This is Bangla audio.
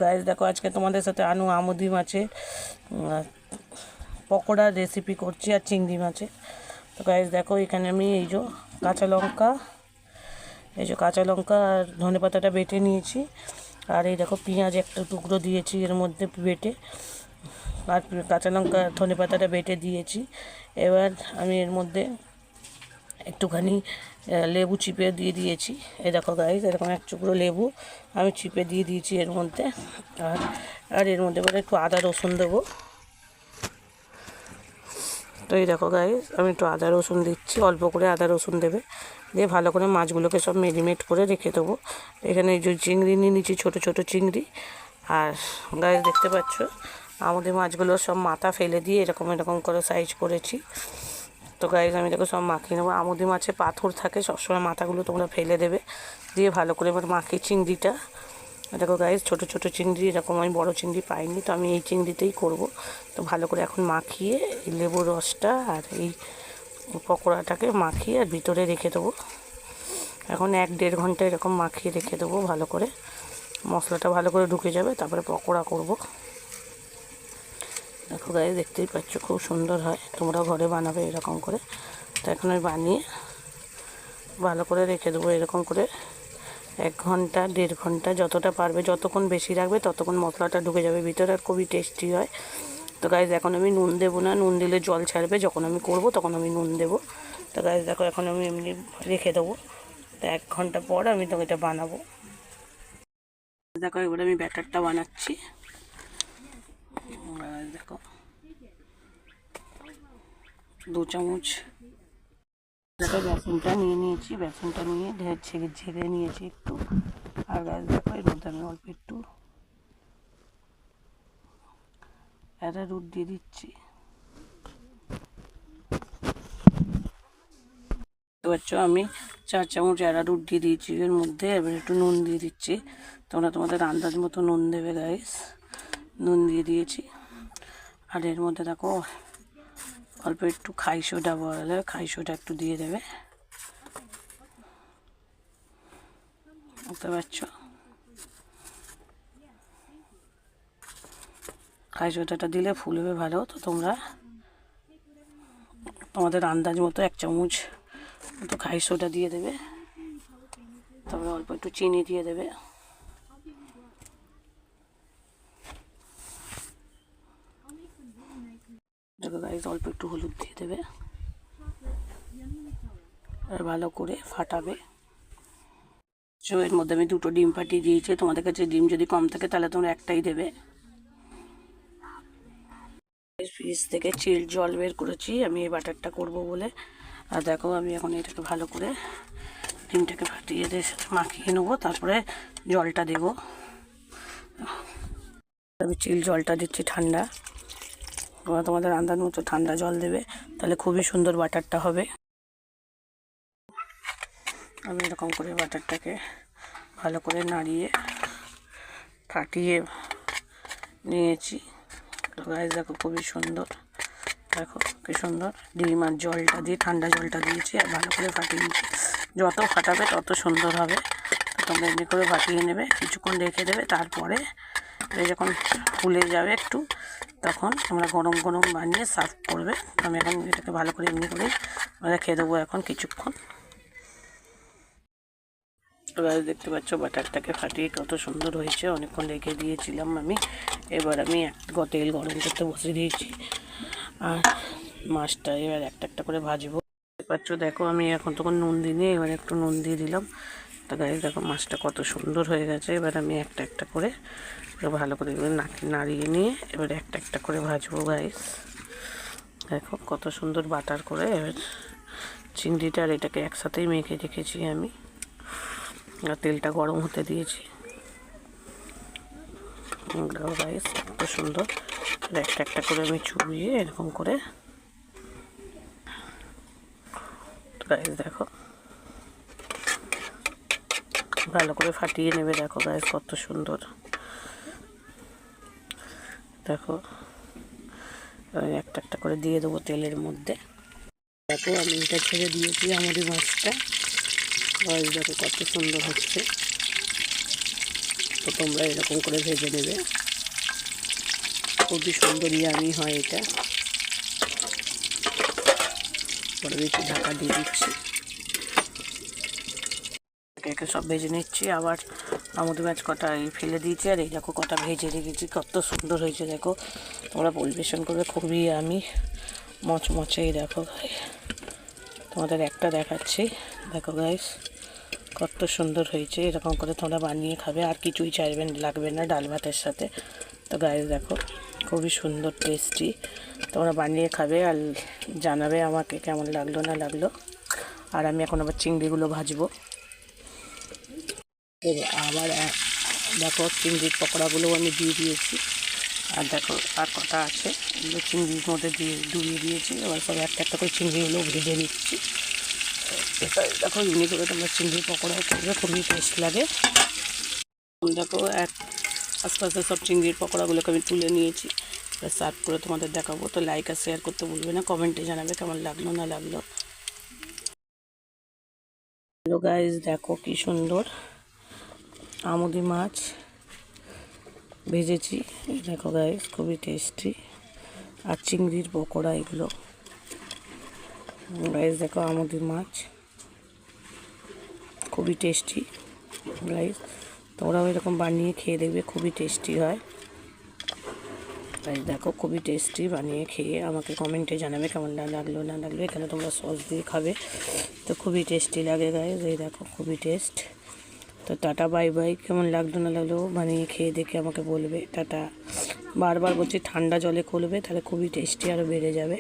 গাইস দেখো আজকে তোমাদের সাথে আমুদি মাছের পকোড়ার রেসিপি করছি আর চিংড়ি মাছের। তো গাইস দেখো এখানে আমি এই যে কাঁচা লঙ্কা আর ধনেপাতাটা বেটে নিয়েছি। আর এই দেখো পেঁয়াজ একটা টুকরো দিয়েছি এর মধ্যে বেটে, আর কাঁচা লঙ্কা ধনেপাতাটা বেটে দিয়েছি। এবার আমি এর মধ্যে একটুখানি লেবু চিপে দিয়ে দিয়েছি। এই দেখো গাইস এরকম এক টুকরো লেবু আমি চিপে দিয়ে দিয়েছি এর মধ্যে। আর এর মধ্যে এবার একটু আদা রসুন দেবো। তো এই দেখো গাইস আমি একটু আদা রসুন দিচ্ছি, অল্প করে আদা রসুন দেবে, দিয়ে ভালো করে মাছগুলোকে সব মেরিনেট করে রেখে দেবো। এখানে এই যে চিংড়ি নিয়ে নিচ্ছি, ছোটো ছোটো চিংড়ি। আর গাইস দেখতে পাচ্ছ আমাদের মাছগুলো সব মাথা ফেলে দিয়ে এরকম এরকম করে সাইজ করেছি। তো গাইস আমি দেখো সব মাখিয়ে নেবো। আমুদি মাছে পাথর থাকে, সবসময় মাথাগুলো তোমরা ফেলে দেবে, দিয়ে ভালো করে এবার মাখিয়ে চিংড়িটা। দেখো গাইস ছোটো ছোটো চিংড়ি, এরকম আমি বড়ো চিংড়ি পাইনি, তো আমি এই চিংড়িতেই করব। তো ভালো করে এখন মাখিয়ে এই লেবুর রসটা আর এই পকোড়াটাকে মাখিয়ে আর ভিতরে রেখে দেবো। এখন 1-1.5 ঘন্টা এরকম মাখিয়ে রেখে দেবো, ভালো করে মশলাটা ভালো করে ঢুকে যাবে, তারপরে পকোড়া করব। দেখো গাইস দেখতেই পাচ্ছ খুব সুন্দর হয়, তোমরা ঘরে বানাবে এরকম করে। তো এখন আমি বানিয়ে ভালো করে রেখে দেবো এরকম করে 1 ঘন্টা 1.5 ঘন্টা, যতটা পারবে, যতক্ষণ বেশি রাখবে ততক্ষণ মশলাটা ঢুকে যাবে ভিতরে, আর খুবই টেস্টি হয়। তো গাইস এখন আমি নুন দেবো না, নুন দিলে জল ছাড়বে, যখন আমি করব তখন আমি নুন দেবো। তো গাইস দেখো এখন আমি এমনি রেখে দেবো। তো 1 ঘন্টা পর আমি তো এটা বানাবো। দেখো এবার আমি ব্যাটারটা বানাচ্ছি। দেখো 2 চামচ দেখো বেসনটা নিয়ে নিয়েছি, বেসনটা নিয়ে ঝেড়ে নিয়েছি একটু। আর গাছ দেখো এর মধ্যে আমি অল্প একটু অ্যারারুট দিয়ে দিচ্ছি। দেখতে পাচ্ছ আমি 4 চামচ অ্যারারুট দিয়ে দিয়েছি এর মধ্যে। এবার একটু নুন দিয়ে দিচ্ছি, তোমরা তোমাদের আন্দাজ মতো নুন দেবে গাইস। নুন দিয়ে দিয়েছি। আর এর মধ্যে দেখো অল্প একটু খাই সোডা বলে, খাই সোডা একটু দিয়ে দেবে, বুঝতে পারছো। খাই সোডাটা দিলে ফুলবে ভালো। তো তোমরা তোমাদের আন্দাজ মতো 1 চামচ মতো খাই সোডা দিয়ে দেবে, তারপরে অল্প একটু চিনি দিয়ে দেবে। দেখো গাইস অল্প একটু হলুদ দিয়ে দেবে, আর ভালো করে ফাটাবে। এর মধ্যে আমি 2টো ডিম ফাটিয়ে দিয়েছি, তোমাদের কাছে ডিম যদি কম থাকে তাহলে তোমরা একটাই দেবে। ফ্রিজ থেকে চিল জল বের করেছি আমি এই বাটারটা করব বলে। আর দেখো আমি এখন এটাকে ভালো করে ডিমটাকে ফাটিয়ে দিয়ে মাখিয়ে নেবো, তারপরে জলটা দেব। আমি চিল জলটা দিচ্ছি ঠান্ডা, তোমরা তোমাদের আন্দাজ মতো ঠান্ডা জল দেবে, তাহলে খুবই সুন্দর বাটারটা হবে। আমি এরকম করে বাটারটাকে ভালো করে নাড়িয়ে ফাটিয়ে নিয়েছি। তো গাইস দেখো খুবই সুন্দর, দেখো কি সুন্দর ডিম আর জলটা দিয়ে, ঠান্ডা জলটা দিয়েছি আর ভালো করে ফাটিয়ে নিয়েছি। যত ফাটাবে তত সুন্দর হবে। তো তোমরা এমনি করে ফাটিয়ে নেবে, কিছুক্ষণ রেখে দেবে, তারপরে যখন ফুলে যাবে একটু তখন তোমরা গরম গরম বানিয়ে সার্ভ করবে। আমি এখন এটাকে ভালো করে এমনি করে রেখে দেবো এখন কিছুক্ষণ। তো গাইস দেখতে পাচ্ছ বাটারটাকে ফাটিয়ে কত সুন্দর হয়েছে, অনেকক্ষণ রেখে দিয়েছিলাম আমি। এবার আমি তেল গরম করতে বসে দিয়েছি, আর মাছটা এবার একটা একটা করে ভাজবো। দেখতে পাচ্ছ দেখো আমি এখন তখন নুন দিইনি, এবার একটু নুন দিয়ে দিলাম। তো গাইস দেখো মাছটা কত সুন্দর হয়ে গেছে। এবার আমি একটা একটা করে ভালো করে নাড়িয়ে নিয়ে এবার একটা একটা করে ভাজবো গাইস। দেখো কত সুন্দর বাটার করে এবার চিংড়িটা আর এটাকে একসাথেই মেখে রেখেছি আমি, আর তেলটা গরম হতে দিয়েছি। গাইস কত সুন্দর একটা একটা করে আমি চুবিয়ে এরকম করে। গাইস দেখো ভালো করে ফাটিয়ে নেবে, দেখো গাইস কত সুন্দর। দেখো আমি একটা একটা করে দিয়ে দেবো তেলের মধ্যে। দেখো আমি এটা ছেড়ে দিয়েছি আমাদের মাছটা, গাইস দেখো কত সুন্দর হচ্ছে। তো তোমরা এরকম করে ভেজে নেবে, খুবই সুন্দর ইয়ামি হয় এটা। পরে একটু ঢাকা দিয়ে দিচ্ছি, একে সব ভেজে নিচ্ছি। আবার আমুদি মাছ কটা ফেলে দিয়েছি, আর এই দেখো কটা ভেজে রেখেছি, কত সুন্দর হয়েছে দেখো। তোমরা পরিবেশন করবে, খুবই আমি মচমচে। এই দেখো ভাই, তোমাদের একটা দেখাচ্ছি, দেখো গাইস কত সুন্দর হয়েছে। এরকম করে তোমরা বানিয়ে খাবে, আর কিছুই লাগবে না ডাল ভাতের সাথে। তো গাইস দেখো খুবই সুন্দর টেস্টি, তোমরা বানিয়ে খাবে আর জানাবে আমাকে কেমন লাগলো না লাগলো। আর আমি এখন আবার চিংড়িগুলো ভাজবো। আবার দেখো চিংড়ির পকোড়াগুলো আমি দিয়ে দিয়েছি, আর দেখো আর কটা আছে, এগুলো চিংড়ির মধ্যে দিয়ে ডুবিয়ে দিয়েছি। এবার সব একটা একটা করে চিংড়িগুলো ভেজে নিচ্ছি। দেখো এমনি করে তোমরা চিংড়ির পকোড়াও করবে, খুবই টেস্ট লাগে। দেখো আস্তে আস্তে সব চিংড়ির পকোড়াগুলোকে আমি তুলে নিয়েছি, সার্ভ করে তোমাদের দেখাবো। তো লাইক আর শেয়ার করতে ভুলবে না, কমেন্টে জানাবে কেমন লাগলো না লাগলো। হ্যালো গাইস, দেখো কি সুন্দর আমুদি মাছ ভেজেছি, দেখো গাইস খুবই টেস্টি। আর চিংড়ির পকোড়া এগুলো গাইস, দেখো আমুদি মাছ খুবই টেস্টি গাইস। তোমরাও এরকম বানিয়ে খেয়ে দেখবে, খুবই টেস্টি হয় গাইস। দেখো খুবই টেস্টি, বানিয়ে খেয়ে আমাকে কমেন্টে জানাবে কেমন লাগলো না লাগলো। এখানে তোমরা সস দিয়ে খাবে, তো খুবই টেস্টি লাগে গাইস। এই দেখো খুবই টেস্ট। তো টাটা বাই বাই, কেমন লাগলো না লাগলো বানিয়ে খেয়ে দেখে আমাকে বলবে টাটা। বারবার বলছি ঠান্ডা জলে করবে, তাহলে খুবই টেস্টি আরও বেড়ে যাবে।